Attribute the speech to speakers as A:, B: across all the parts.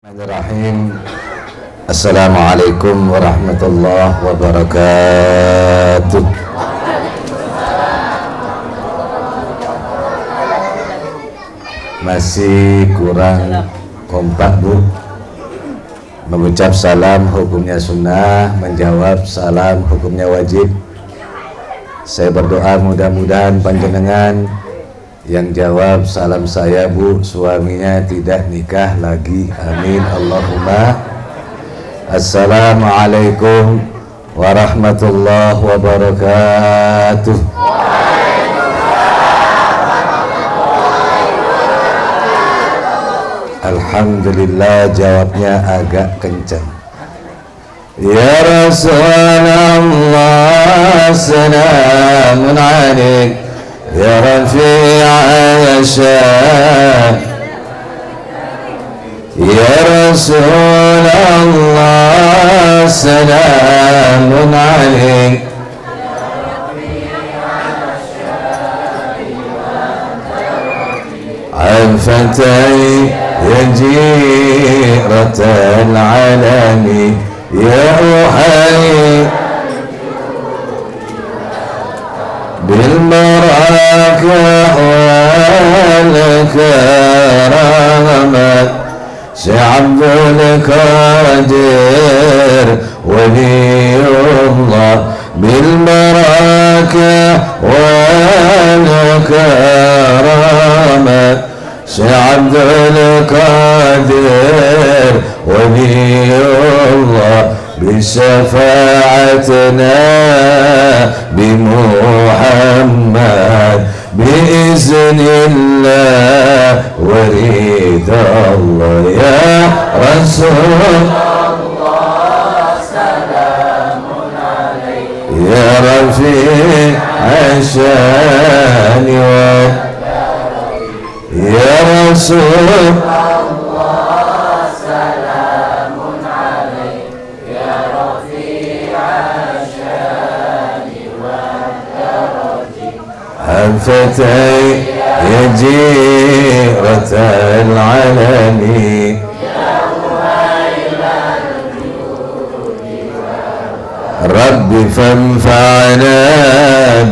A: Bismillahirrahmanirrahim. Assalamualaikum warahmatullahi wabarakatuh. Masih kurang kompak, Bu. Mengucap salam hukumnya sunnah, menjawab salam hukumnya wajib. Saya berdoa mudah-mudahan panjenengan yang jawab salam saya, Bu, suaminya tidak nikah lagi. Amin Allahumma. Assalamualaikum warahmatullahi wabarakatuh. Alhamdulillah, jawabnya agak kencang. Ya Rasulullah, salamun alaik ya Rafi'a Yashan. Ya Rasulullah, salamun alaik Al-Fatay ya Jiratal Alami ya Uhai بالبركة والكرامة عبد القادر ولي الله بالبركة والكرامة عبد القادر ولي الله بشفاعتنا بمحمد بإذن الله ورضا الله يا رسول الله سلام عليك يا رفيع الشان يا رسول الفتى يا جيرة العلم رب فانفعنا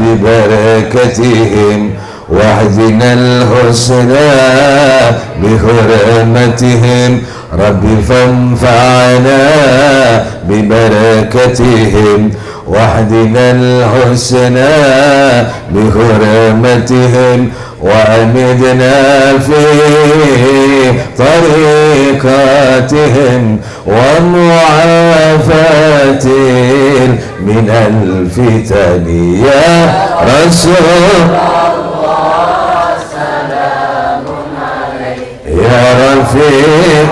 A: ببركتهم واهدنا الحسنى بحرمتهم رب فانفعنا ببركتهم واهدنا الحسنى بحرمتهم وأمدنا في طريقاتهم ومعافاة من الفتن يا رسول الله سلام عليك يا رفيق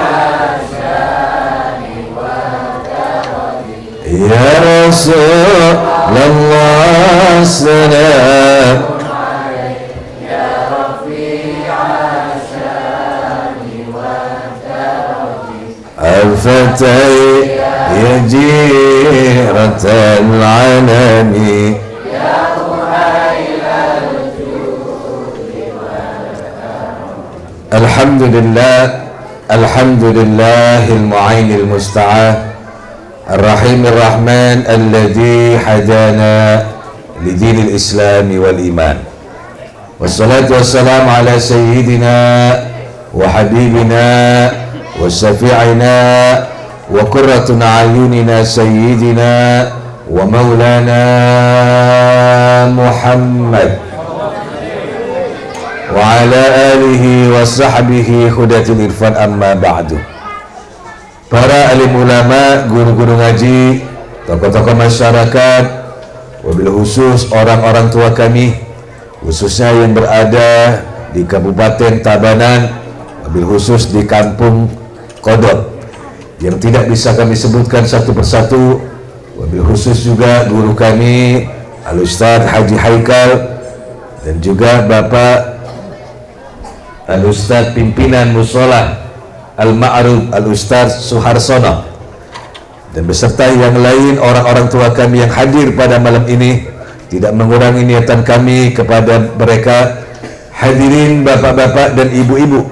A: يا رسول الله سلام عليك يا رفيع الشان والدرج الفتى يا جيرة العلم يا أهيل الجود والكرم الحمد لله المعين المستعان الرحيم الرحمن الذي حدانا لدين الإسلام والإيمان والصلاة والسلام على سيدنا وحبيبنا وشفيعنا وقرة أعيننا سيدنا ومولانا محمد وعلى آله وصحبه هداة الإرفان أما بعد. Para alim ulama, guru-guru ngaji, tokoh-tokoh masyarakat, wabil khusus orang-orang tua kami, khususnya yang berada di Kabupaten Tabanan, wabil khusus di Kampung Kodok, yang tidak bisa kami sebutkan satu persatu, wabil khusus juga guru kami, Al-Ustadz Haji Haikal, dan juga Bapak Al-Ustadz Pimpinan Musola Al-Ma'ruf Al-Ustadz Suharsono, dan beserta yang lain orang-orang tua kami yang hadir pada malam ini. Tidak mengurangi niatan kami kepada mereka. Hadirin bapak-bapak dan ibu-ibu,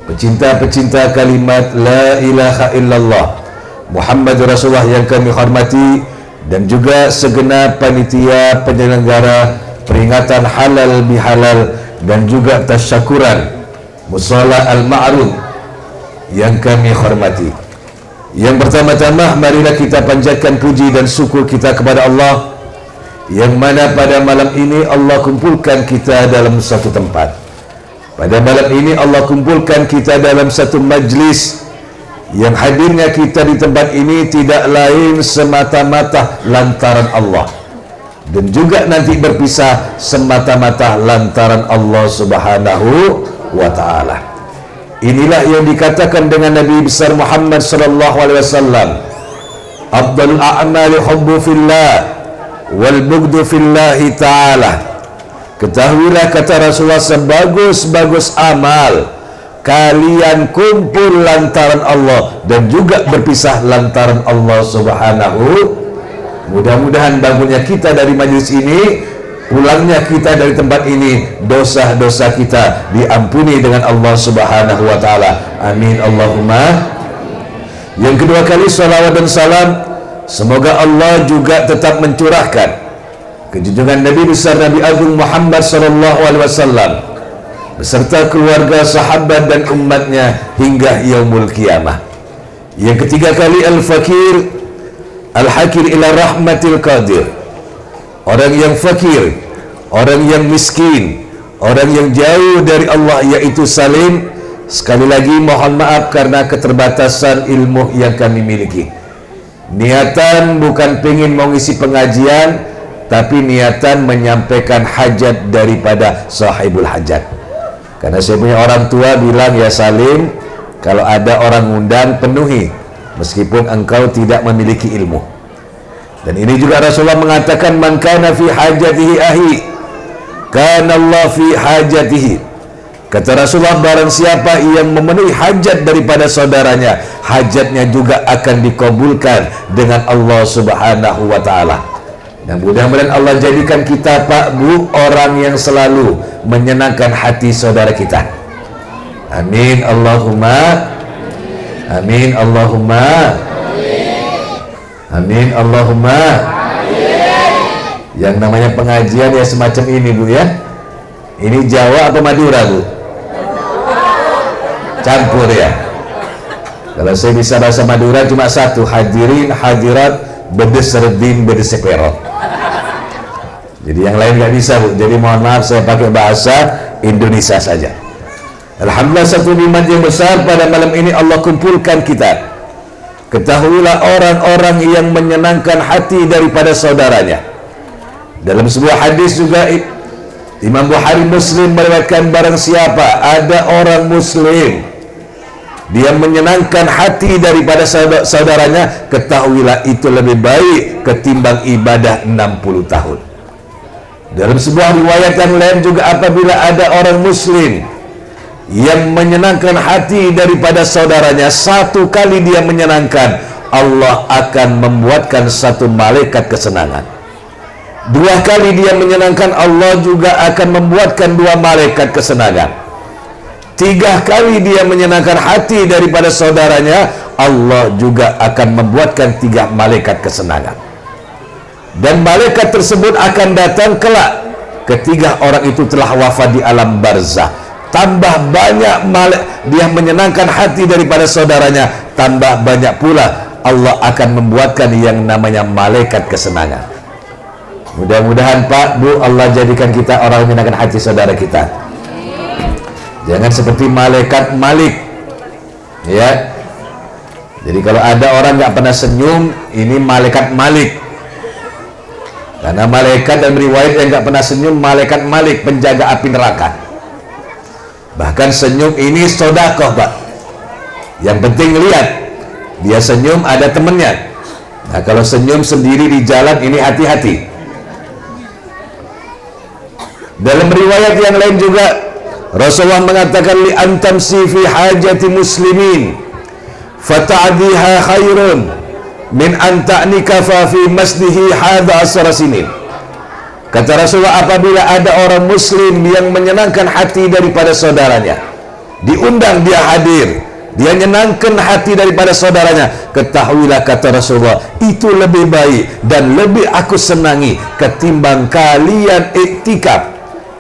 A: pecinta-pecinta kalimat la ilaha illallah Muhammad Rasulullah yang kami hormati, dan juga segenap panitia penyelenggara peringatan halal bihalal dan juga tasyakuran Musala Al-Ma'ruf yang kami hormati. Yang pertama-tama, marilah kita panjatkan puji dan syukur kita kepada Allah, yang mana pada malam ini Allah kumpulkan kita dalam satu tempat. Pada malam ini Allah kumpulkan kita dalam satu majlis, yang hadirnya kita di tempat ini tidak lain semata-mata lantaran Allah, dan juga nanti berpisah semata-mata lantaran Allah Subhanahu wa ta'ala. Inilah yang dikatakan dengan Nabi besar Muhammad sallallahu alaihi wasallam, afdalul a'mali hubbu fillah wal bughdu fillahi ta'ala. Ketahuilah, kata Rasulullah, sebagus-bagus amal kalian kumpul lantaran Allah dan juga berpisah lantaran Allah Subhanahu. Mudah-mudahan bangunnya kita dari majlis ini, pulangnya kita dari tempat ini, dosa-dosa kita diampuni dengan Allah Subhanahu wa ta'ala. Amin Allahumma. Yang kedua kali, salawat dan salam semoga Allah juga tetap mencurahkan kejunjungan Nabi besar Nabi Agung Muhammad sallallahu alaihi wasallam beserta keluarga, sahabat dan umatnya hingga yaumul qiyamah. Yang ketiga kali, al-fakir al-hakir ila rahmatil qadir. Orang yang fakir, orang yang miskin, orang yang jauh dari Allah, yaitu salim. Sekali lagi mohon maaf karena keterbatasan ilmu yang kami miliki. Niatan bukan pengen mengisi pengajian, tapi niatan menyampaikan hajat daripada sahibul hajat. Karena saya punya orang tua bilang, ya Salim, kalau ada orang undang penuhi meskipun engkau tidak memiliki ilmu. Dan ini juga Rasulullah mengatakan, man kana fi hajatihi ahi kana Allah fi hajatihi. Kata Rasulullah, barang siapa yang memenuhi hajat daripada saudaranya, hajatnya juga akan dikabulkan dengan Allah Subhanahu wa ta'ala. Dan mudah-mudahan Allah jadikan kita, Pak Bu, orang yang selalu menyenangkan hati saudara kita. Amin Allahumma. Amin Allahumma. Amin Allahumma. Yang namanya pengajian ya semacam ini, Bu, ya. Ini Jawa atau Madura, Bu? Campur ya. Kalau saya bisa bahasa Madura cuma satu, hadirin hadirat bedeserdin bedeseperot. Jadi yang lain nggak bisa, Bu. Jadi mohon maaf, saya pakai bahasa Indonesia saja. Alhamdulillah, satu nikmat yang besar pada malam ini Allah kumpulkan kita. Ketahuilah, orang-orang yang menyenangkan hati daripada saudaranya. Dalam sebuah hadis juga Imam Bukhari Muslim meriwayatkan, barang siapa ada orang muslim dia menyenangkan hati daripada saudaranya, ketahuilah itu lebih baik ketimbang ibadah 60 tahun. Dalam sebuah riwayat yang lain juga, apabila ada orang muslim yang menyenangkan hati daripada saudaranya, satu kali dia menyenangkan, Allah akan membuatkan satu malaikat kesenangan. Dua kali dia menyenangkan, Allah juga akan membuatkan dua malaikat kesenangan. Tiga kali dia menyenangkan hati daripada saudaranya, Allah juga akan membuatkan tiga malaikat kesenangan. Dan malaikat tersebut akan datang kelak ketika orang itu telah wafat di alam barzah. Tambah banyak dia menyenangkan hati daripada saudaranya, tambah banyak pula Allah akan membuatkan yang namanya malaikat kesenangan. Mudah-mudahan, Pak Bu, Allah jadikan kita orang yang menyenangkan hati saudara kita. Jangan seperti malaikat Malik, ya. Jadi kalau ada orang nggak pernah senyum, ini malaikat Malik. Karena malaikat dan riwayat yang nggak pernah senyum, malaikat Malik, penjaga api neraka. Bahkan senyum ini sodakoh, Pak. Yang penting lihat dia senyum, ada temennya. Nah, kalau senyum sendiri di jalan, ini hati-hati. Dalam riwayat yang lain juga Rasulullah mengatakan, li antamsi fi hajati muslimin fata'diha khairun min anta'nikafa fi masdihi hadha asra sinin. Kata Rasulullah, apabila ada orang muslim yang menyenangkan hati daripada saudaranya diundang, dia hadir, dia nyenangkan hati daripada saudaranya, ketahuilah kata Rasulullah, itu lebih baik dan lebih aku senangi ketimbang kalian iktikaf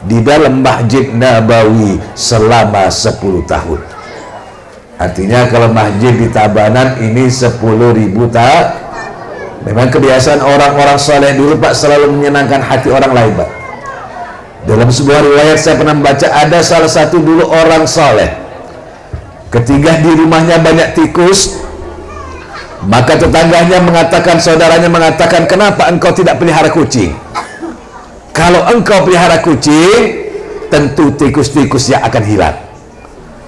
A: di dalam Masjid Nabawi selama 10 tahun. Artinya kalau masjid di Tabanan ini 10.000 tahun. Memang kebiasaan orang-orang soleh dulu Pak, selalu menyenangkan hati orang lain Pak. Dalam sebuah riwayat saya pernah membaca, ada salah satu dulu orang soleh, ketika di rumahnya banyak tikus, maka tetangganya mengatakan, saudaranya mengatakan, kenapa engkau tidak pelihara kucing? Kalau engkau pelihara kucing, tentu tikus-tikus yang akan hilang.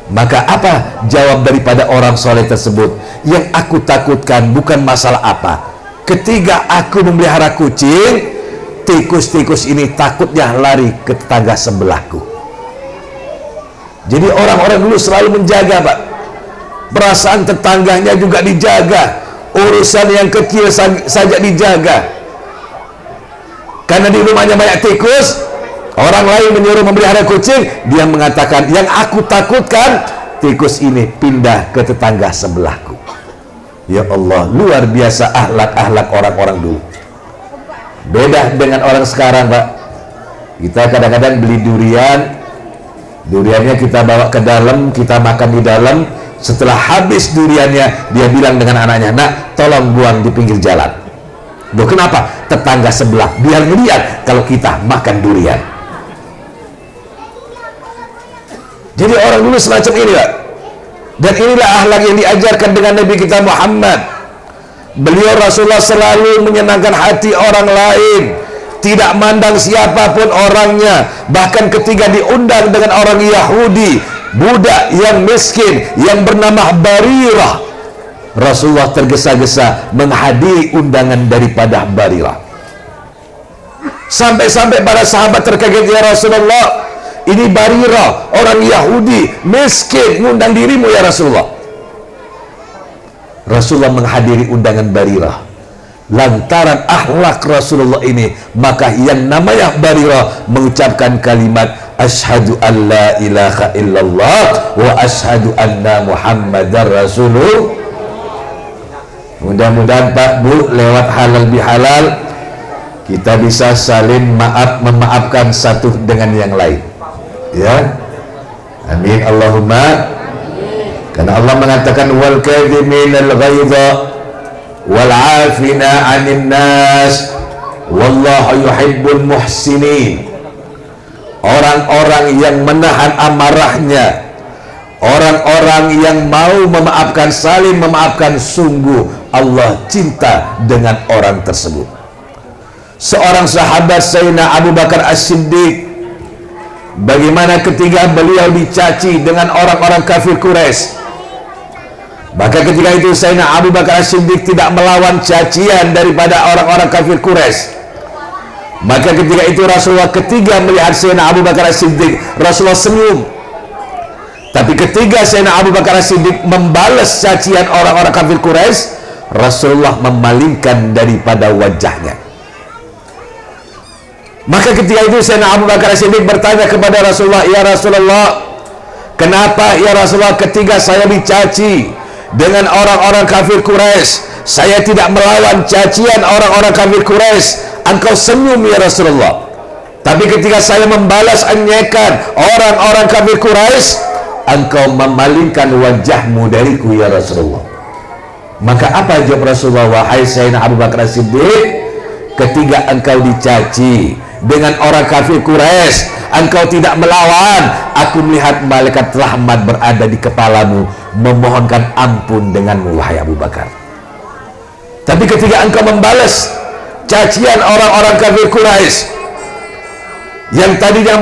A: Maka apa jawab daripada orang soleh tersebut? Yang aku takutkan bukan masalah apa, ketika aku memelihara kucing, tikus-tikus ini takutnya lari ke tetangga sebelahku. Jadi orang-orang dulu selalu menjaga Pak, perasaan tetangganya juga dijaga, urusan yang kecil saja dijaga. Karena di rumahnya banyak tikus, orang lain menyuruh memelihara kucing, dia mengatakan, yang aku takutkan tikus ini pindah ke tetangga sebelahku. Ya Allah, luar biasa akhlak-akhlak orang-orang dulu. Beda dengan orang sekarang Pak. Kita kadang-kadang beli duriannya kita bawa ke dalam, kita makan di dalam. Setelah habis duriannya, dia bilang dengan anaknya, nak tolong buang di pinggir jalan. Loh kenapa? Tetangga sebelah biar ngeliat kalau kita makan durian. Jadi orang dulu semacam ini Pak. Dan inilah akhlak yang diajarkan dengan Nabi kita Muhammad. Beliau Rasulullah selalu menyenangkan hati orang lain, tidak mandang siapapun orangnya. Bahkan ketika diundang dengan orang Yahudi, budak yang miskin yang bernama Barirah, Rasulullah tergesa-gesa menghadiri undangan daripada Barirah. Sampai-sampai para sahabat terkaget, ya Rasulullah, ini Barirah, orang Yahudi, miskin, ngundang dirimu ya Rasulullah. Rasulullah menghadiri undangan Barirah. Lantaran akhlak Rasulullah ini, maka yang namanya Barirah mengucapkan kalimat asyhadu an la ilaha illallah wa asyhadu anna muhammadar rasulullah. Mudah-mudahan Pak Bu, lewat halal bihalal kita bisa saling memaafkan satu dengan yang lain. Ya, amin Allahumma. Karena Allah mengatakan wal kadhiminal ghaidha wal 'afina 'anil nas wallahu yuhibbul muhsinin. Orang-orang yang menahan amarahnya, orang-orang yang mau memaafkan, saling memaafkan, sungguh Allah cinta dengan orang tersebut. Seorang sahabat Sayyidina Abu Bakar As-Siddiq, bagaimana ketika beliau dicaci dengan orang-orang kafir Quraisy, maka ketika itu Sayyidina Abu Bakar As-Siddiq tidak melawan cacian daripada orang-orang kafir Quraisy. Maka ketika itu Rasulullah ketiga melihat Sayyidina Abu Bakar As-Siddiq, Rasulullah senyum. Tapi ketika Sayyidina Abu Bakar As-Siddiq membalas cacian orang-orang kafir Quraisy, Rasulullah memalingkan daripada wajahnya. Maka ketika itu Sayyidina Abu Bakar As-Siddiq bertanya kepada Rasulullah, ya Rasulullah, kenapa ya Rasulullah ketika saya dicaci dengan orang-orang kafir Quraisy, saya tidak melawan cacian orang-orang kafir Quraisy, engkau senyum ya Rasulullah. Tapi ketika saya membalas anyekan orang-orang kafir Quraisy, engkau memalingkan wajahmu dariku ya Rasulullah. Maka apa jawab Rasulullah? Wahai Sayyidina Abu Bakar As-Siddiq, ketika engkau dicaci dengan orang kafir Quraisy, engkau tidak melawan, aku melihat malaikat rahmat berada di kepalamu memohonkan ampun denganmu wahai Abu Bakar. Tapi ketika engkau membalas cacian orang-orang kafir Quraisy, yang tadinya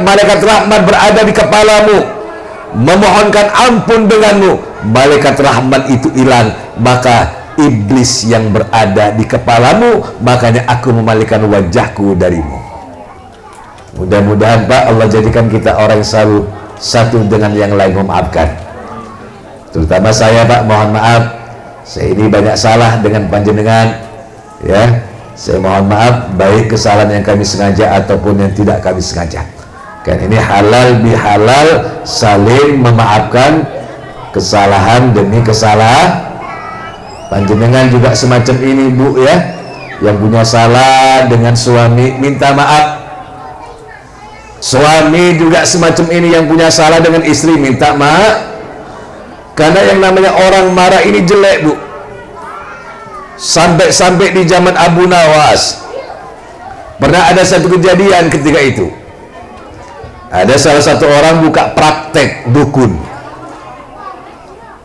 A: malaikat rahmat berada di kepalamu memohonkan ampun denganmu, malaikat rahmat itu hilang, maka iblis yang berada di kepalamu, makanya aku memalingkan wajahku darimu. Mudah-mudahan Pak, Allah jadikan kita orang yang selalu satu dengan yang lain memaafkan. Terutama saya Pak, mohon maaf, saya ini banyak salah dengan panjenengan, ya. Saya mohon maaf, baik kesalahan yang kami sengaja ataupun yang tidak kami sengaja. Kan ini halal bihalal, saling memaafkan kesalahan demi kesalahan. Panjenengan juga semacam ini Bu ya, yang punya salah dengan suami minta maaf. Suami juga semacam ini yang punya salah dengan istri minta maaf. Karena yang namanya orang marah ini jelek Bu. Sampai-sampai di zaman Abu Nawas pernah ada satu kejadian ketika itu. Ada salah satu orang buka praktek dukun.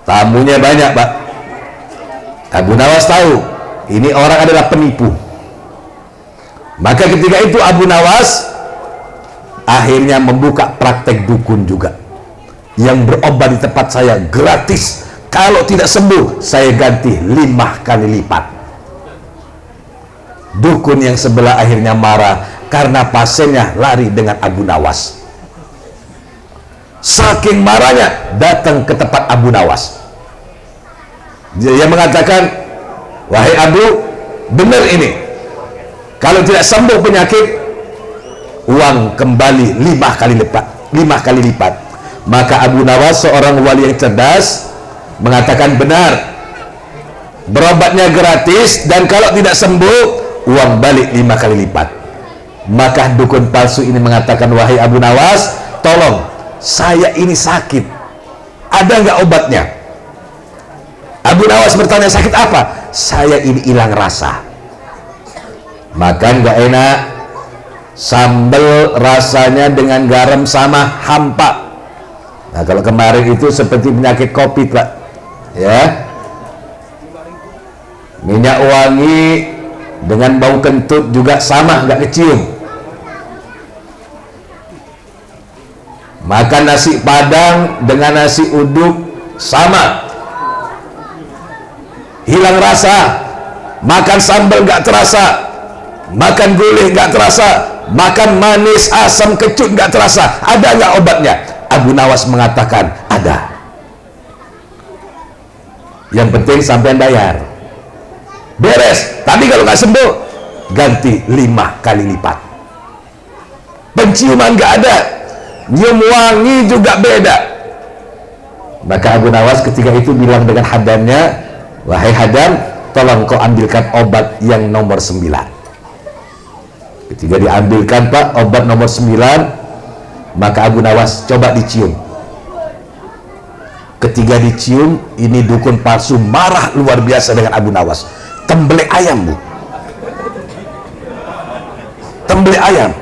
A: Tamunya banyak Pak. Abu Nawas tahu ini orang adalah penipu. Maka ketika itu Abu Nawas akhirnya membuka praktek dukun juga, yang berobat di tempat saya gratis. Kalau tidak sembuh saya ganti 5 kali lipat. Dukun yang sebelah akhirnya marah karena pasiennya lari dengan Abu Nawas. Saking marahnya datang ke tempat Abu Nawas. Dia mengatakan, wahai Abu, benar ini, kalau tidak sembuh penyakit, uang kembali 5 kali lipat. 5 kali lipat. Maka Abu Nawas, seorang wali yang cerdas, mengatakan benar, berobatnya gratis, dan kalau tidak sembuh uang balik 5 kali lipat. Maka dukun palsu ini mengatakan, wahai Abu Nawas, tolong, saya ini sakit, ada nggak obatnya? Abu Nawas bertanya, sakit apa? Saya ini hilang rasa, makan nggak enak, sambal rasanya dengan garam sama hampa. Nah kalau kemarin itu seperti penyakit COVID Pak ya, minyak wangi dengan bau kentut juga sama, nggak kecium. Makan nasi padang dengan nasi uduk sama, hilang rasa. Makan sambal nggak terasa, makan gulai nggak terasa, makan manis asam kecut nggak terasa. Ada nggak obatnya? Abu Nawas mengatakan ada. Yang penting sampean bayar, beres. Tapi kalau nggak sembuh ganti 5 kali lipat. Penciuman nggak ada, nyium wangi juga beda. Maka Abu Nawas ketika itu bilang dengan hadamnya, wahai hadam, tolong kau ambilkan obat yang nomor 9. Ketika diambilkan Pak obat nomor 9, maka Abu Nawas coba dicium. Ketika dicium, ini dukun palsu marah luar biasa dengan Abu Nawas. Tembelek ayam Bu, tembelek ayam.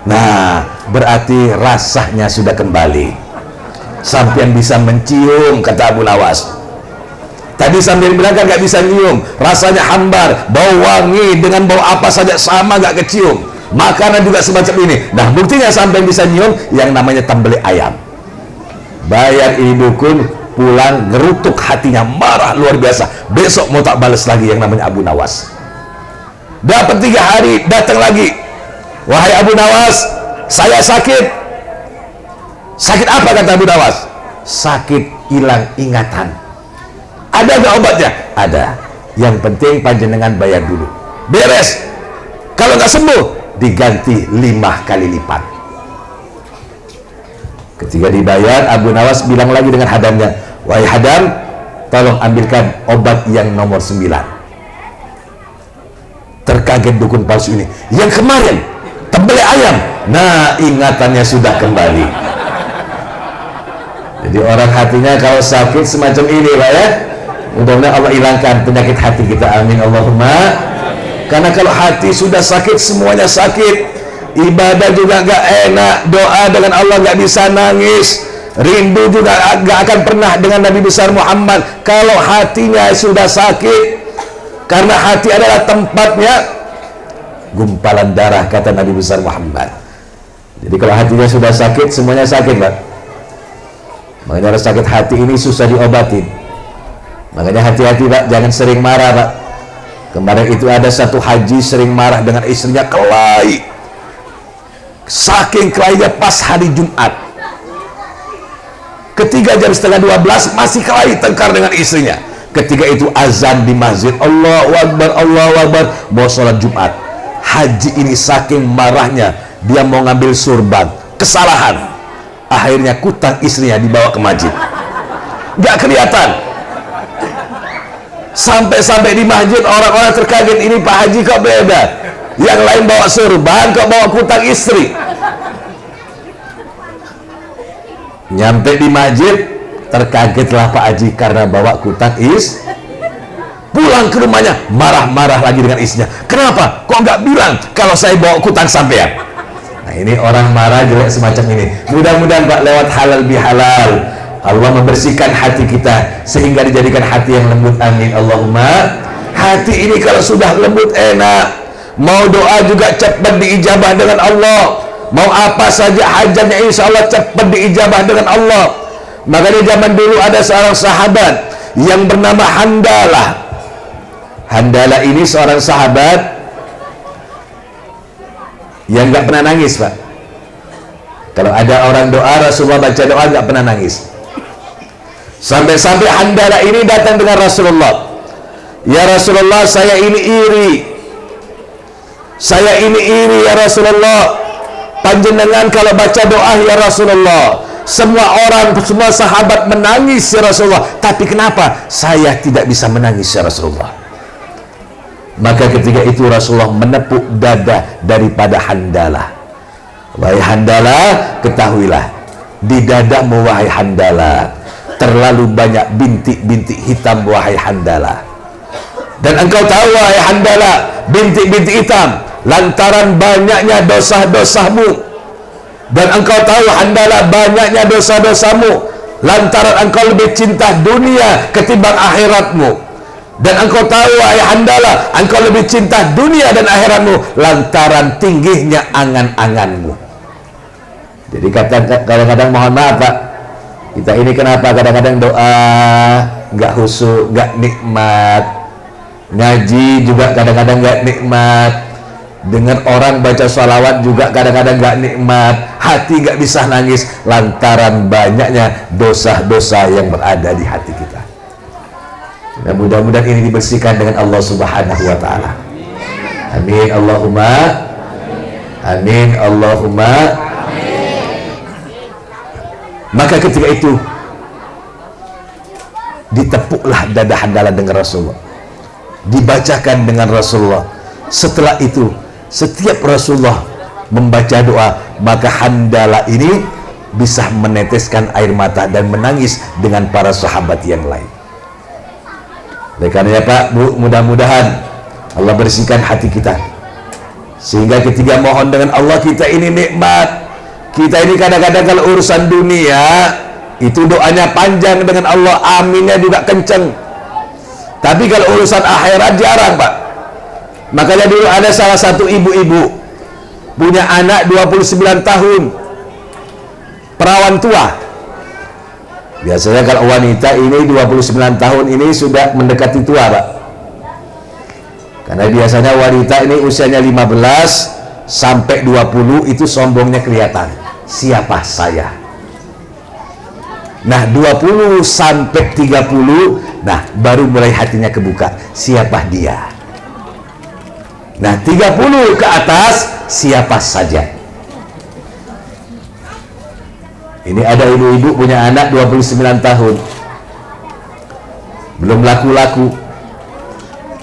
A: Nah berarti rasanya sudah kembali. Sampean bisa mencium, kata Abu Nawas. Tadi sambil bilang kan nggak bisa nyium, rasanya hambar, bau wangi dengan bau apa saja sama, nggak kecium. Makanan juga semacam ini. Nah buktinya sampean bisa nyium yang namanya tembelek ayam. Bayar ini dukun, pulang gerutuk hatinya, marah luar biasa. Besok mau tak balas lagi yang namanya Abu Nawas. Dapat 3 hari, datang lagi, wahai Abu Nawas, saya sakit. Sakit apa, kata Abu Nawas? Sakit hilang ingatan. Ada nggak obatnya? Ada. Yang penting panjenengan bayar dulu, beres. Kalau nggak sembuh diganti 5 kali lipat. Ketika dibayar, Abu Nawas bilang lagi dengan hadamnya, wahai hadam, tolong ambilkan obat yang nomor 9. Terkaget dukun palsu ini, yang kemarin tembelek ayam. Nah ingatannya sudah kembali. Jadi orang hatinya kalau sakit semacam ini Pak ya, mudah-mudahan Allah hilangkan penyakit hati kita, amin Allahumma. Karena kalau hati sudah sakit, semuanya sakit. Ibadah juga gak enak, doa dengan Allah gak bisa nangis, rindu juga gak akan pernah dengan Nabi besar Muhammad kalau hatinya sudah sakit. Karena hati adalah tempatnya gumpalan darah, kata Nabi besar Muhammad. Jadi kalau hatinya sudah sakit, semuanya sakit Pak. Makanya rasa sakit hati ini susah diobatin. Makanya hati-hati Pak, jangan sering marah Pak. Kemarin itu ada satu haji sering marah dengan istrinya, kelahi. Saking kelahinya pas hari Jumat, ketiga jam setengah 12 masih kelahi tengkar dengan istrinya. Ketika itu azan di masjid, Allahu Akbar, Allahu Akbar, mau sholat Jumat. Haji ini saking marahnya dia mau ngambil surban, kesalahan, akhirnya kutang istrinya dibawa ke masjid, nggak kelihatan. Sampai di masjid orang-orang terkaget, ini Pak Haji kok beda, yang lain bawa surban kok bawa kutang istri. Nyampe di masjid, terkagetlah Pak Haji karena bawa kutang pulang ke rumahnya marah-marah lagi dengan istrinya, kenapa kok nggak bilang kalau saya bawa kutang sampean. Nah, ini orang marah jelek semacam ini. Mudah-mudahan Pak, lewat halal bihalal Allah membersihkan hati kita sehingga dijadikan hati yang lembut, amin Allahumma. Hati ini kalau sudah lembut enak, mau doa juga cepat diijabah dengan Allah, mau apa saja hajatnya insya Allah cepat diijabah dengan Allah. Makanya zaman dulu ada seorang sahabat yang bernama Handalah. Handalah ini seorang sahabat yang nggak pernah nangis, Pak. Kalau ada orang doa, Rasulullah baca doa nggak pernah nangis. Sampai-sampai Handalah ini datang dengan Rasulullah, ya Rasulullah, saya ini iri ya Rasulullah, panjenengan kalau baca doa ya Rasulullah, semua orang, semua sahabat menangis ya Rasulullah, tapi kenapa saya tidak bisa menangis ya Rasulullah? Maka ketika itu Rasulullah menepuk dada daripada Handalah. Wahai Handalah, ketahuilah, di dadamu wahai Handalah terlalu banyak bintik-bintik hitam wahai Handalah. Dan engkau tahu wahai Handalah, bintik-bintik hitam lantaran banyaknya dosa-dosamu. Dan engkau tahu Handalah, banyaknya dosa-dosamu lantaran engkau lebih cinta dunia ketimbang akhiratmu. Dan engkau tahu wahai Handalah, engkau lebih cinta dunia dan akhiratmu lantaran tingginya angan-anganmu. Jadi kadang-kadang mohon maaf Pak, kita ini kenapa kadang-kadang doa nggak khusyuk, nggak nikmat, ngaji juga kadang-kadang nggak nikmat, dengar orang baca sholawat juga kadang-kadang nggak nikmat, hati nggak bisa nangis lantaran banyaknya dosa-dosa yang berada di hati kita. Dan mudah-mudahan ini dibersihkan dengan Allah Subhanahu wa Ta'ala. Amin Allahumma, amin Allahumma. Maka ketika itu ditepuklah dada Handalah dengan Rasulullah, dibacakan dengan Rasulullah. Setelah itu setiap Rasulullah membaca doa, maka Handalah ini bisa meneteskan air mata dan menangis dengan para sahabat yang lain. Oleh karenanya Pak, Bu, mudah-mudahan Allah bersihkan hati kita sehingga ketika mohon dengan Allah kita ini nikmat. Kita ini kadang-kadang kalau urusan dunia itu doanya panjang dengan Allah, aminnya juga kenceng. Tapi kalau urusan akhirat jarang Pak. Makanya dulu ada salah satu ibu-ibu punya anak 29 tahun, perawan tua. Biasanya kalau wanita ini 29 tahun ini sudah mendekati tua Pak. Karena biasanya wanita ini usianya 15 sampai 20 itu sombongnya kelihatan. Siapa saya? Nah 20 sampai 30, nah baru mulai hatinya kebuka, siapa dia? Nah 30 ke atas, siapa saja? Ini ada ibu-ibu punya anak 29 tahun, belum laku-laku,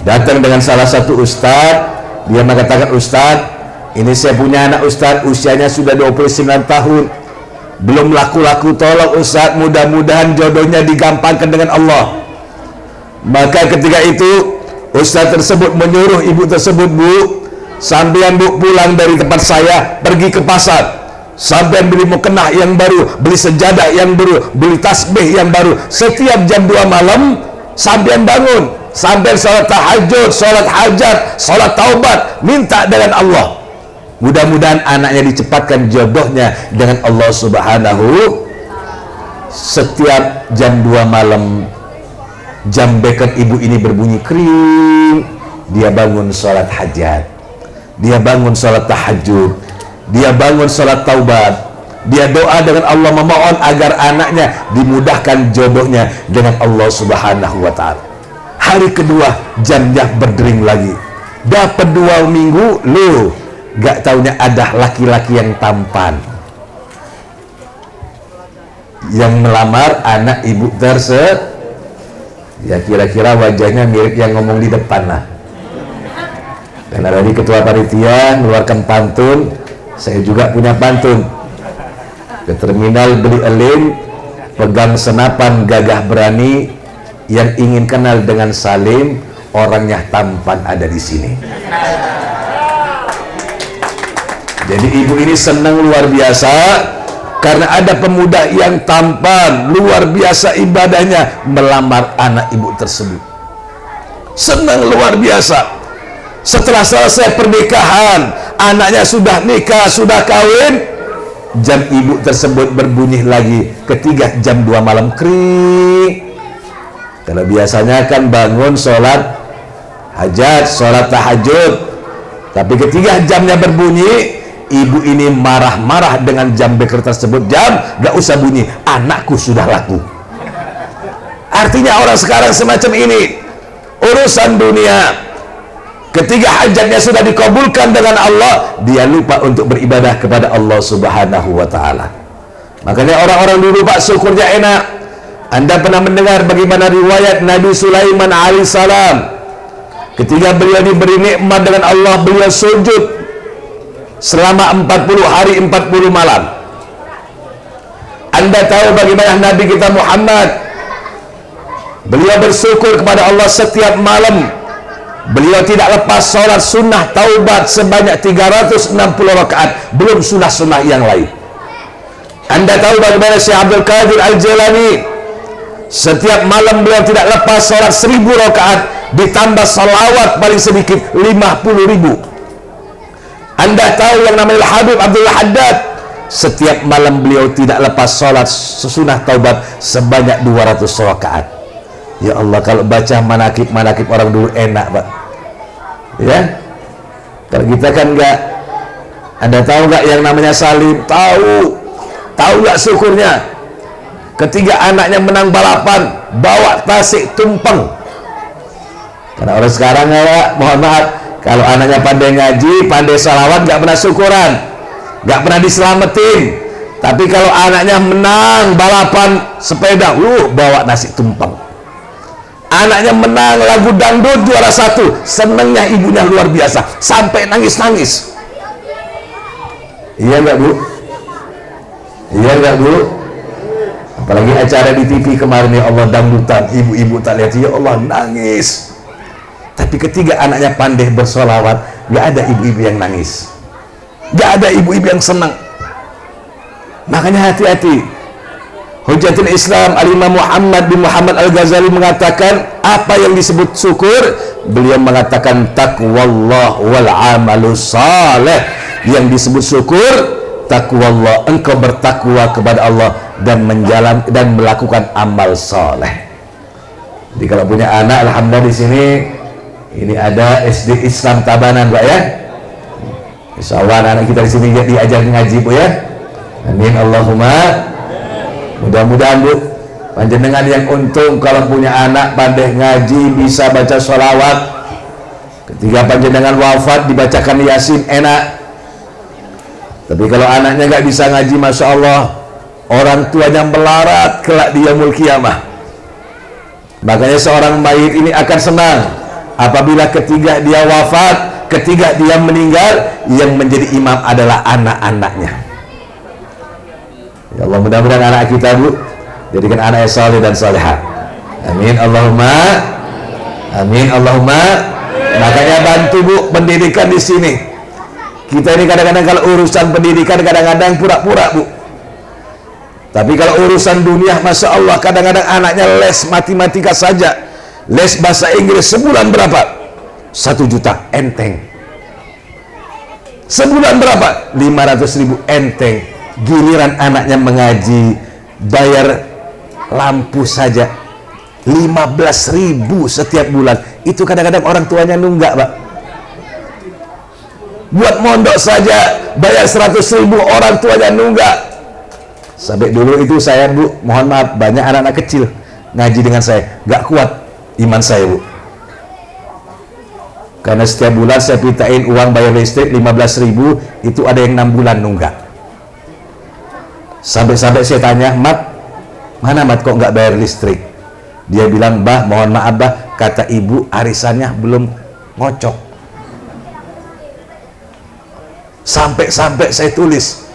A: datang dengan salah satu ustadz. Dia mengatakan, Ustadz, ini saya punya anak Ustadz, usianya sudah 29 tahun, belum laku-laku, tolong Ustadz, mudah-mudahan jodohnya digampangkan dengan Allah. Maka ketika itu Ustadz tersebut menyuruh ibu tersebut, Bu, sampean Bu pulang dari tempat saya, pergi ke pasar, sampean beli mukena yang baru, beli sejadah yang baru, beli tasbih yang baru. Setiap jam 2 malam sampean bangun, sampean sholat tahajud, sholat hajat, sholat taubat, minta dengan Allah. Mudah-mudahan anaknya dicepatkan jodohnya dengan Allah Subhanahu. Setiap jam 2 malam jam beken ibu ini berbunyi kering, dia bangun sholat hajat, dia bangun sholat tahajud, dia bangun sholat taubat, dia doa dengan Allah, memohon agar anaknya dimudahkan jodohnya dengan Allah Subhanahu wa Ta'ala. Hari kedua jamnya berdering lagi, dapat 2 minggu, loh gak taunya ada laki-laki yang tampan yang melamar anak ibu tersebut. Ya kira-kira wajahnya mirip yang ngomong di depan lah. Dan ada di ketua panitia mengeluarkan pantun, saya juga punya pantun. Ke terminal beli elim, pegang senapan gagah berani, yang ingin kenal dengan Salim, orangnya tampan ada di sini. Jadi ibu ini senang luar biasa karena ada pemuda yang tampan, luar biasa ibadahnya, melamar anak ibu tersebut. Senang luar biasa. Setelah selesai pernikahan, anaknya sudah nikah, sudah kawin, jam ibu tersebut berbunyi lagi ketika jam 2 malam kering. Kalau biasanya kan bangun sholat hajat, sholat tahajud, tapi ketika jamnya berbunyi, ibu ini marah-marah dengan jam beker tersebut. Jam gak usah bunyi, anakku sudah laku. Artinya orang sekarang semacam ini, urusan dunia, ketika hajatnya sudah dikabulkan dengan Allah, dia lupa untuk beribadah kepada Allah subhanahu wa ta'ala. Makanya orang-orang dulu pak syukurnya enak. Anda pernah mendengar bagaimana riwayat Nabi Sulaiman alaihissalam, ketika beliau diberi nikmat dengan Allah, beliau sujud selama 40 hari 40 malam. Anda tahu bagaimana Nabi kita Muhammad, beliau bersyukur kepada Allah setiap malam. Beliau tidak lepas sholat sunnah taubat sebanyak 360 rakaat, belum sunnah-sunnah yang lain. Anda tahu bagaimana Syekh Abdul Qadir Al-Jilani, setiap malam beliau tidak lepas sholat 1000 rakaat ditambah salawat paling sedikit 50.000. Anda tahu yang namanya Habib Abdul Haddad, setiap malam beliau tidak lepas sholat sunnah taubat sebanyak 200 rakaat. Ya Allah, kalau baca manakib orang dulu enak pak, ya. Kalau kita kan enggak. Anda tahu enggak yang namanya Salim? Tahu enggak syukurnya ketika anaknya menang balapan bawa tasik tumpeng. Karena orang sekarang ya, mohon maaf, kalau anaknya pandai ngaji, pandai salawat, gak pernah syukuran, gak pernah diselamatin. Tapi kalau anaknya menang balapan sepeda, bawa nasi tumpeng. Anaknya menang lagu dangdut juara 1, senengnya ibunya luar biasa, sampai nangis-nangis. Iya gak bu? Iya gak bu? Apalagi acara di TV kemarin, ya Allah, dangdutan, ibu-ibu tak lihat, ya Allah, nangis. Tapi ketika anaknya pandai bersolawat, gak ada ibu-ibu yang nangis, gak ada ibu-ibu yang senang. Makanya hati-hati. Hujjatul Islam Al-Imam Muhammad bin Muhammad Al-Ghazali mengatakan, apa yang disebut syukur? Beliau mengatakan taqwallah wal amalu saleh. Yang disebut syukur, taqwallah, engkau bertakwa kepada Allah dan melakukan amal saleh. Jadi kalau punya anak, alhamdulillah di sini ini ada SD Islam Tabanan pak ya. Insya Allah anak kita di sini diajar ngaji bu ya. Amin Allahumma. Mudah-mudahan bu, panjenengan yang untung kalau punya anak pandai ngaji, bisa baca sholawat. Ketika panjenengan wafat dibacakan Yasin, enak. Tapi kalau anaknya nggak bisa ngaji, masya Allah, orang tuanya melarat kelak di yaumul qiyamah. Makanya seorang mayit ini akan senang apabila ketika dia wafat, ketika dia meninggal, yang menjadi imam adalah anak-anaknya. Ya Allah, mudah-mudahan anak kita bu jadikan anak yang saleh dan salehah. Amin Allahumma. Amin Allahumma. Makanya bantu bu pendidikan di sini. Kita ini kadang-kadang kalau urusan pendidikan kadang-kadang pura-pura bu. Tapi kalau urusan dunia, masya Allah, kadang-kadang anaknya les matematika saja, les bahasa Inggris sebulan berapa? 1 juta enteng. Sebulan berapa? 500.000 enteng. Giliran anaknya mengaji, bayar lampu saja 15.000 setiap bulan. Itu kadang-kadang orang tuanya nunggak pak. Buat mondok saja bayar 100.000, orang tuanya nunggak. Sampai dulu itu saya bu, mohon maaf, banyak anak-anak kecil ngaji dengan saya, gak kuat iman saya bu. Karena setiap bulan saya pintain uang bayar listrik 15.000, itu ada yang 6 bulan nunggak. Sampai-sampai saya tanya, Mat, mana Mat kok nggak bayar listrik? Dia bilang, Bah, mohon maaf Bah, kata ibu arisannya belum ngocok. Sampai-sampai saya tulis,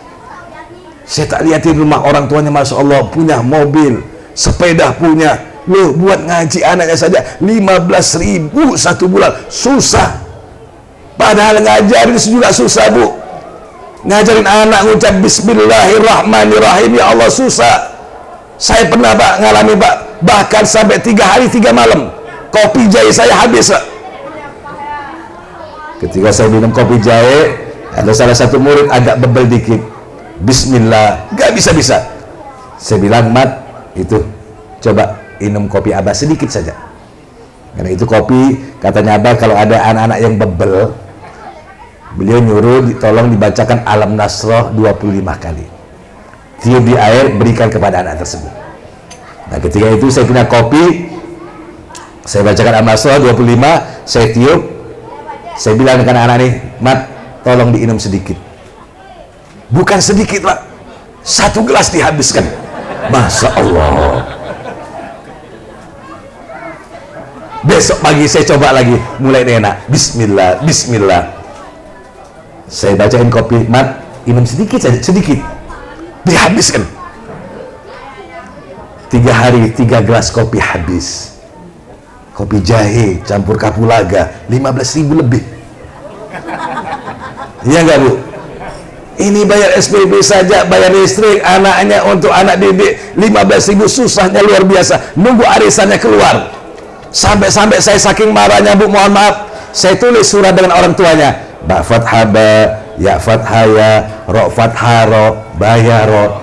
A: saya tak lihatin rumah orang tuanya, Masya Allah, punya mobil, sepeda punya. Loh, buat ngaji anaknya saja 15.000 satu bulan, susah. Padahal ngajarin juga susah, Bu. Ngajarin anak ngucap Bismillahirrahmanirrahim, ya Allah, susah. Saya pernah Pak ngalami Pak, bahkan sampai 3 hari 3 malam kopi jahe saya habis Pak. Ketika saya minum kopi jahe, ada salah satu murid agak bebel dikit, Bismillah, gak bisa-bisa. Saya bilang, Mat, itu coba minum kopi Abah sedikit saja. Karena itu kopi, katanya Abah, kalau ada anak-anak yang bebel, beliau nyuruh tolong dibacakan Alam Nasroh 25 kali. Tiup di air, berikan kepada anak tersebut. Nah, ketika itu saya punya kopi, saya bacakan Alam Nasroh 25, saya tiup, saya bilang dengan anak nih, Mat, tolong diminum sedikit. Bukan sedikit Pak, 1 gelas dihabiskan. Masya Allah. Besok pagi saya coba lagi, mulai enak. Bismillah, Bismillah. Saya bacain kopi, Mat, minum sedikit saja, sedikit. Dihabiskan. 3 hari 3 gelas kopi habis. Kopi jahe campur kapulaga 15.000 lebih. Iya enggak Bu? Ini bayar SPP saja, bayar listrik anaknya, untuk anak didik 15.000, susahnya luar biasa. Nunggu arisannya keluar. Sampai-sampai saya saking marahnya Bu, mohon maaf, saya tulis surat dengan orang tuanya, Ba fathah ba, ya fathah ya, ro fathah ro, ba ya ro.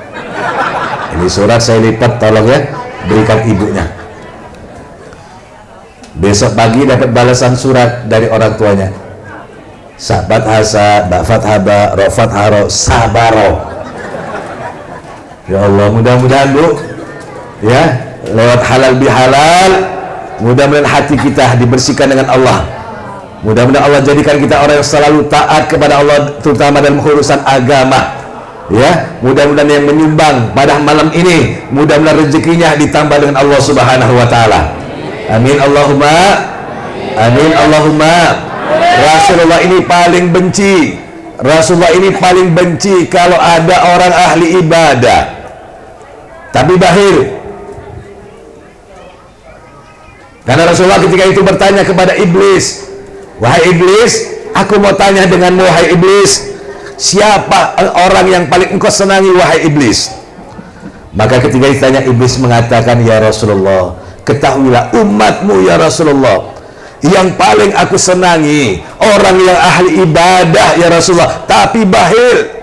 A: Ini surat saya lipat, tolong ya, berikan ibunya. Besok pagi dapat balasan surat dari orang tuanya, sa fathah sa, ba fathah ba, ro fathah ro, sabaro. Ya Allah, mudah-mudahan Bu, ya, lewat halal bihalal, mudah-mudahan hati kita dibersihkan dengan Allah. Mudah-mudahan Allah jadikan kita orang yang selalu taat kepada Allah, terutama dalam urusan agama. Ya, mudah-mudahan yang menyumbang pada malam ini, mudah-mudahan rezekinya ditambah dengan Allah Subhanahu wa taala. Amin Allahumma. Amin Allahumma. Rasulullah ini paling benci. Rasulullah ini paling benci kalau ada orang ahli ibadah tapi bakhil. Karena Rasulullah ketika itu bertanya kepada iblis, wahai iblis, aku mau tanya denganmu wahai iblis, siapa orang yang paling engkau senangi wahai iblis? Maka ketika ditanya, iblis mengatakan, ya Rasulullah, ketahuilah umatmu ya Rasulullah, yang paling aku senangi orang yang ahli ibadah ya Rasulullah, tapi bakhil.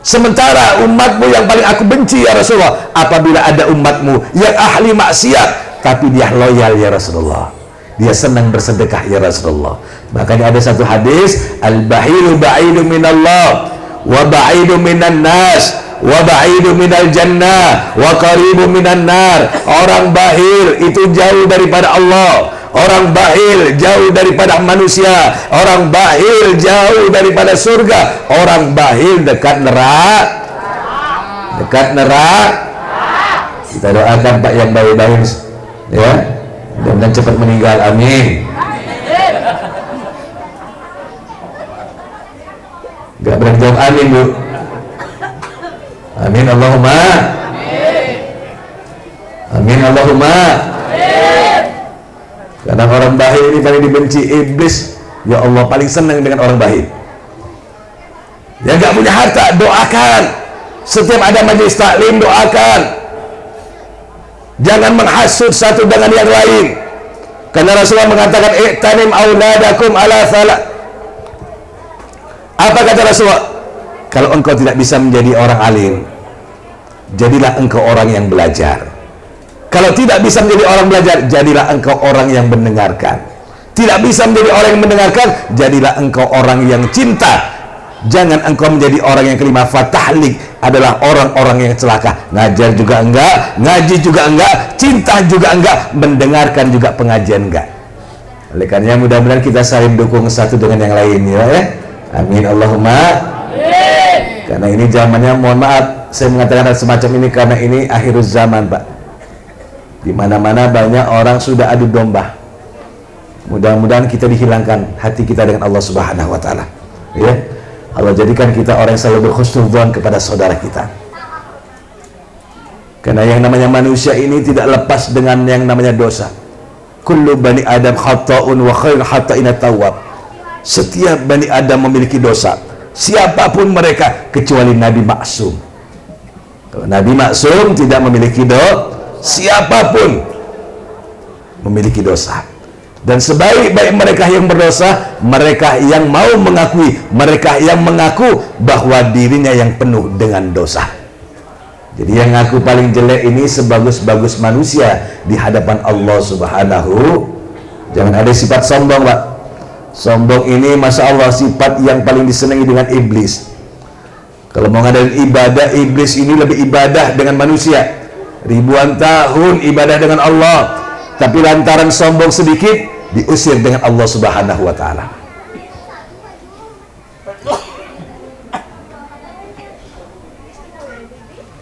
A: Sementara umatmu yang paling aku benci ya Rasulullah, apabila ada umatmu yang ahli maksiat tapi dia loyal ya Rasulullah, dia senang bersedekah ya Rasulullah. Makanya ada satu hadis, al-bahilu ba'idu minallah wa ba'idu minan nas wa ba'idu minal jannah wa qaribu minan nar. Orang bakhil itu jauh daripada Allah, orang bakhil jauh daripada manusia, orang bakhil jauh daripada surga, orang bakhil dekat neraka. Dekat neraka. Kita doakan Pak yang bakhil, ya, dan cepat meninggal, amin. Gak berani jawab amin Bu. Amin Allahumma. Amin Allahumma. Karena orang bakhil ini paling dibenci iblis. Ya Allah paling senang dengan orang bakhil. Yang gak punya harta, doakan. Setiap ada majelis taklim, doakan. Jangan menghasut satu dengan yang lain. Karena Rasulullah mengatakan, iqtanim auladakum ala salat. Apa kata Rasulullah? Kalau engkau tidak bisa menjadi orang alim, jadilah engkau orang yang belajar. Kalau tidak bisa menjadi orang belajar, jadilah engkau orang yang mendengarkan. Tidak bisa menjadi orang yang mendengarkan, jadilah engkau orang yang cinta. Jangan engkau menjadi orang yang kelima, fatahlik, adalah orang-orang yang celaka. Ngajar juga enggak, ngaji juga enggak, cinta juga enggak, mendengarkan juga pengajian enggak. Oleh karenanya mudah-mudahan kita saling dukung satu dengan yang lain ya. Amin Allahumma. Karena ini zamannya, mohon maaf saya mengatakan semacam ini karena ini akhir zaman Pak. Di mana-mana banyak orang sudah adu domba. Mudah-mudahan kita dihilangkan hati kita dengan Allah Subhanahu wa taala. Ya. Allah jadikan kita orang yang selalu berhusnudzon kepada saudara kita. Karena yang namanya manusia ini tidak lepas dengan yang namanya dosa. Kullu bani Adam khata'un wa khairul khata'ina tawwab. Setiap bani Adam memiliki dosa. Siapapun mereka kecuali Nabi maksum. Kalau Nabi maksum tidak memiliki dosa, siapapun memiliki dosa. Dan sebaik-baik mereka yang berdosa, mereka yang mau mengakui, mereka yang mengaku bahwa dirinya yang penuh dengan dosa. Jadi yang ngaku paling jelek ini sebagus-bagus manusia di hadapan Allah Subhanahu. Jangan ada sifat sombong Pak. Sombong ini Masya Allah sifat yang paling disenangi dengan iblis. Kalau mau ngadain ibadah, iblis ini lebih ibadah dengan manusia. Ribuan tahun ibadah dengan Allah, tapi lantaran sombong sedikit diusir dengan Allah Subhanahu wa taala.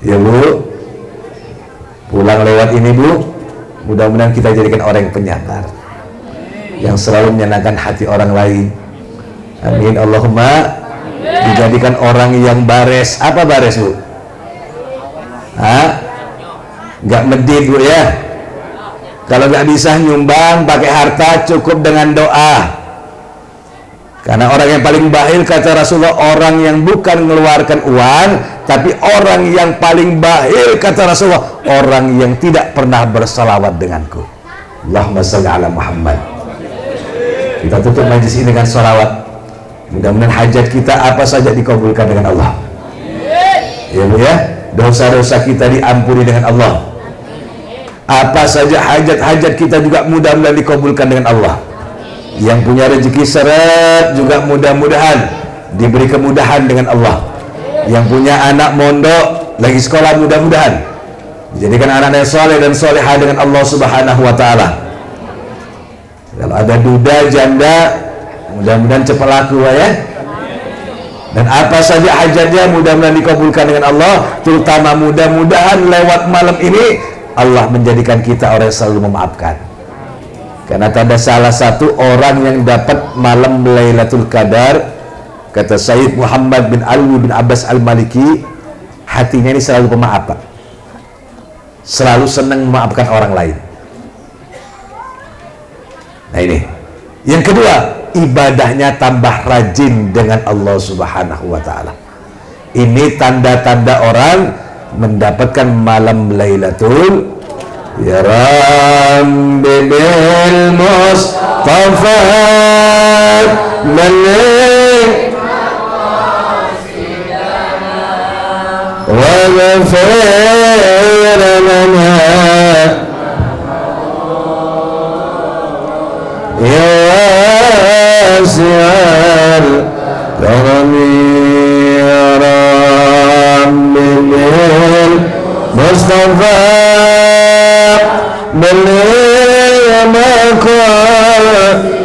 A: Ya Bu, pulang lewat ini Bu, mudah-mudahan kita jadikan orang yang penyabar, yang selalu menyenangkan hati orang lain. Amin Allahumma. Dijadikan orang yang bares. Apa bares Bu? Nggak medit Bu ya. Kalau nggak bisa nyumbang pakai harta, cukup dengan doa. Karena orang yang paling bakhil kata Rasulullah, orang yang bukan mengeluarkan uang, tapi orang yang paling bakhil kata Rasulullah, orang yang tidak pernah bersalawat denganku. Allahumma shalli ala Muhammad. Kita tutup majlis ini dengan salawat. Mudah-mudahan hajat kita apa saja dikabulkan dengan Allah. Ya Bu ya, dosa-dosa kita diampuni dengan Allah. Apa saja hajat-hajat kita juga mudah-mudahan dikabulkan dengan Allah. Yang punya rezeki seret juga mudah-mudahan diberi kemudahan dengan Allah. Yang punya anak mondok lagi sekolah mudah-mudahan dijadikan anak-anak soleh dan solehah dengan Allah Subhanahu wa taala. Kalau ada duda janda mudah-mudahan cepat laku ya. Dan apa saja hajatnya mudah-mudahan dikabulkan dengan Allah. Terutama mudah-mudahan lewat malam ini Allah menjadikan kita orang yang selalu memaafkan. Karena ada salah satu orang yang dapat malam Lailatul Qadar, kata Sayyid Muhammad bin Alwi bin Abbas Al-Maliki, hatinya ini selalu pemaaf Pak. Selalu senang memaafkan orang lain. Nah ini. Yang kedua, ibadahnya tambah rajin dengan Allah Subhanahu wa taala. Ini tanda-tanda orang mendapatkan malam Lailatul ya Rabbi bil Mustafa malik wa ghafir lana ya wasi'al karami Mustafa beliau maqasidana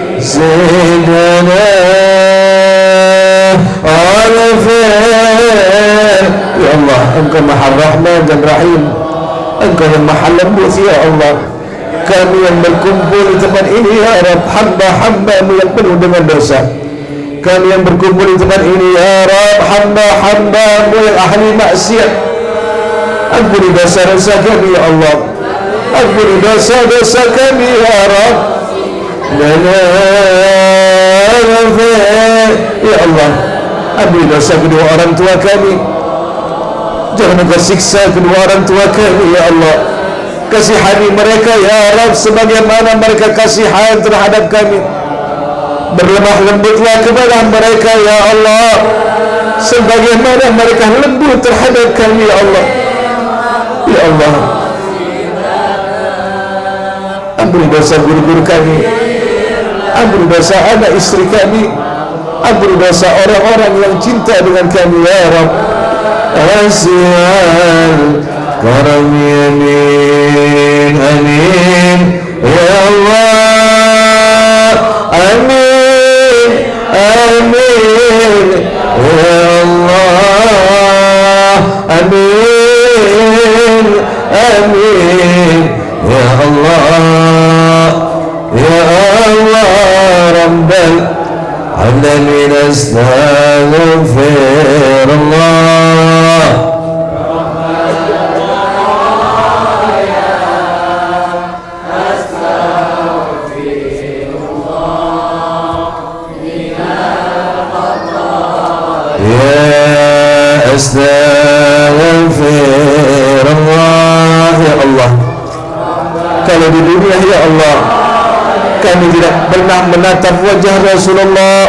A: al-fir. Ya Allah, Engkau Maha Rahman dan Rahim, Engkau yang Maha Lembut ya Allah. Kami yang berkumpul di tempat ini ya Rabb, hamba-hamba-Mu yang penuh dengan dosa. Kami yang berkumpul di tempat ini ya Rabb, hamba-hamba-Mu yang ahli maksiat. Ampuni dosa-dosa kami ya Allah. Ampuni dosa-dosa kami ya Rabb. Ya Allah, ampuni dosa kedua orang tua kami. Jangan Engkau siksa kedua orang tua kami ya Allah. Kasihani mereka ya Rabb sebagaimana mereka kasihan terhadap kami. Berlemah lembutlah kepada mereka ya Allah sebagaimana mereka lembut terhadap kami ya Allah. Ya Allah, ampuni dosa guru-guru kami, ampuni dosa anak istri kami, ampuni dosa orang-orang yang cinta dengan kami ya Rabb. Asyal karam yamin amin ya Allah astaghfirullah. Astaghfirullah. Ya Allah, kalau di dunia ya Allah kami tidak pernah menatap wajah Rasulullah,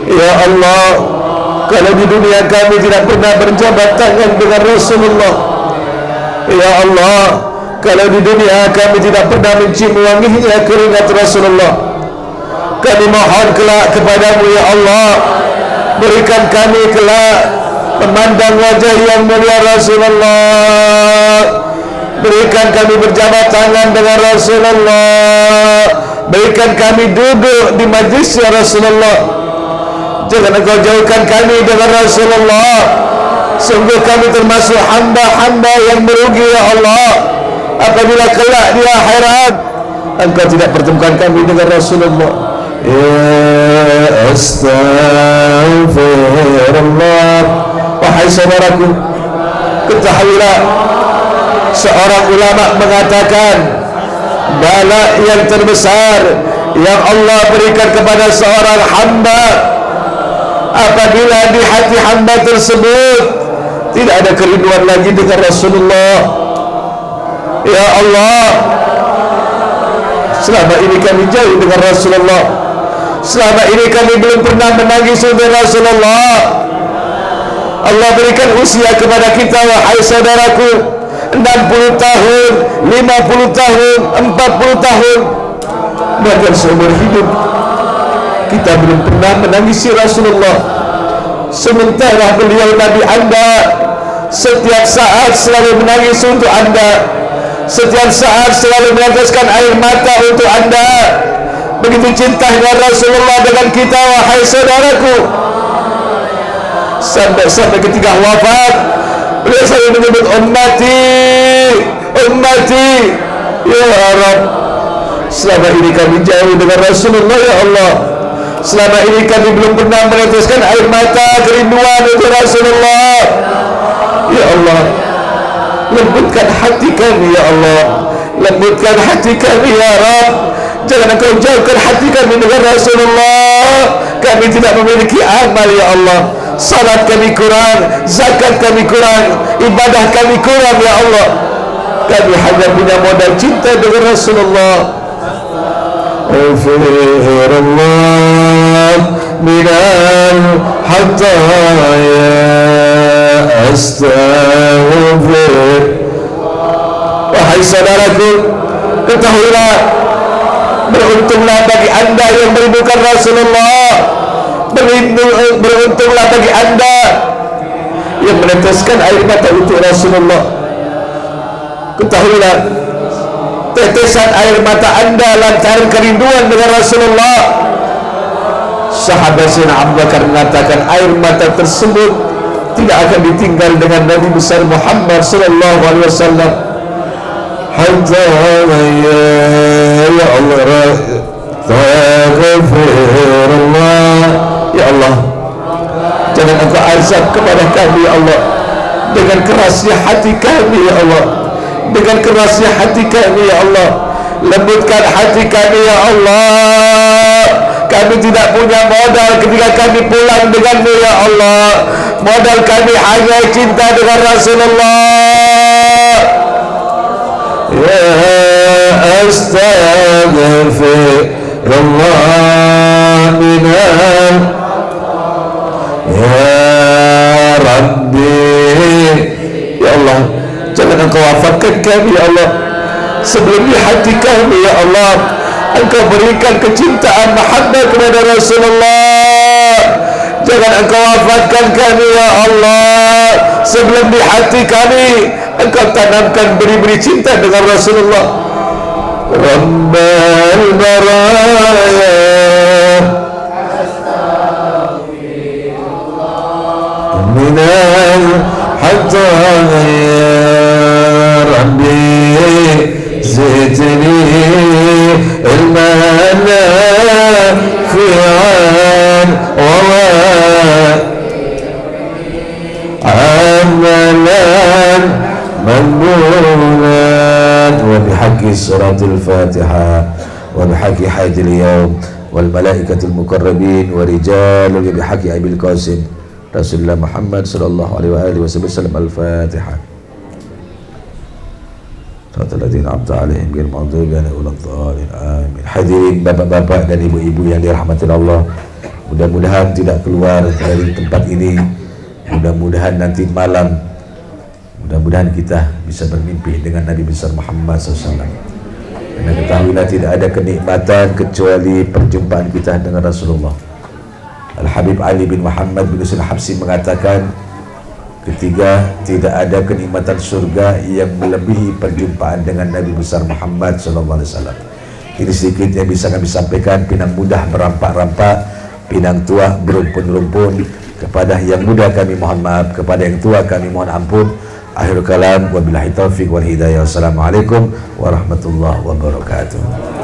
A: ya Allah, kalau di dunia kami tidak pernah berjabat tangan dengan Rasulullah, ya Allah, kalau di dunia kami tidak pernah mencium wanginya keringat Rasulullah, kami mohon kelak kepadamu ya Allah, berikan kami kelak memandang wajah yang mulia Rasulullah, berikan kami berjabat tangan dengan Rasulullah, berikan kami duduk di majlisnya Rasulullah. Jangan engkau jauhkan kami dengan Rasulullah. Sungguh kami termasuk hamba-hamba yang merugi ya Allah, apabila kelak di akhirat engkau tidak pertemukan kami dengan Rasulullah. Ya astaghfirullah. Wahai saudaraku, ketahuilah, seorang ulama mengatakan bala yang terbesar yang Allah berikan kepada seorang hamba apabila di hati hamba tersebut tidak ada kerinduan lagi dengan Rasulullah. Ya Allah, selama ini kami jauh dengan Rasulullah, selama ini kami belum pernah menangis untuk Rasulullah. Allah berikan usia kepada kita, wahai saudaraku, 60 tahun, 50 tahun, 40 tahun, bahkan seumur hidup kita belum pernah menangisi Rasulullah. Sementara beliau Nabi Anda setiap saat selalu menangis untuk Anda, setiap saat selalu meneteskan air mata untuk Anda. Begitu cintanya Rasulullah dengan kita, wahai saudaraku, sampai ketika wafat beliau selalu menyebut ummati, ummati. Ya Rabb, selama ini kami jauh dengan Rasulullah ya Allah, selama ini kami belum pernah meneteskan air mata kerinduan untuk Rasulullah. Ya Allah, lembutkan hati kami ya Allah, lembutkan hati kami ya Rabb. Jangan engkau jauhkan hati kami dengan Rasulullah. Kami tidak memiliki amal ya Allah, salat kami kurang, zakat kami kurang, ibadah kami kurang ya Allah. Kami hanya punya modal cinta dengan Rasulullah. Astaghfirullah minal hataya, astaghfir. Wahai saudaraku, ketahuilah, beruntunglah bagi anda yang merindukan Rasulullah, beruntunglah bagi anda yang meneteskan air mata untuk Rasulullah. Ketahuilah, tetesan air mata anda lantaran kerinduan dengan Rasulullah. Sahabat Sayyidina Abu Bakar mengatakan air mata tersebut tidak akan ditinggal dengan Nabi besar Muhammad sallallahu alaihi wasallam. Hatta ya Allah, astaghfirullah. Ya Allah, jangan engkau azab kepada kami ya Allah, dengan kerasnya hati kami ya Allah, dengan kerasnya hati kami ya Allah. Lembutkan hati kami ya Allah. Kami tidak punya modal ketika kami pulang denganmu ya Allah. Modal kami hanya cinta dengan Rasulullah. Ya astaghfirullah minal, ya Rabbi. Ya Allah, jangan engkau wafatkan kami ya Allah sebelum di hati kami ya Allah engkau berikan kecintaan mahabbah kepada Rasulullah. Jangan engkau wafatkan kami ya Allah sebelum di hati kami engkau tanamkan beri-beri cinta dengan Rasulullah. Rabbal baraya, minal hatta ya Rabbi zidni ilman nafi'an wa al-Fatiha wa bihaqi haidil yawm wal malaikatul muqarrabin wa rijalun bihaqi abil qasim Rasulullah Muhammad sallallahu alaihi wasallam. Al-Fatiha. Tadalladzina amta alaihim bil maghdubi alaihim waladdallin. Amin. Hadirin bapak-bapak dan ibu-ibu yang dirahmati Allah, mudah-mudahan tidak keluar dari tempat ini. Mudah-mudahan nanti malam, mudah-mudahan kita bisa bermimpi dengan Nabi besar Muhammad SAW. Karena ketahuilah tidak ada kenikmatan kecuali perjumpaan kita dengan Rasulullah. Al-Habib Ali bin Muhammad bin Husain Habsyi mengatakan, ketiga, tidak ada kenikmatan surga yang melebihi perjumpaan dengan Nabi besar Muhammad SAW. Ini sedikit yang bisa kami sampaikan. Pinang mudah berampak-rampak, pinang tua berumpun-rumpun. Kepada yang muda kami mohon maaf, kepada yang tua kami mohon ampun. Akhirul kalam, wabillahi taufiq wal hidayah. Wassalamualaikum warahmatullahi wabarakatuh.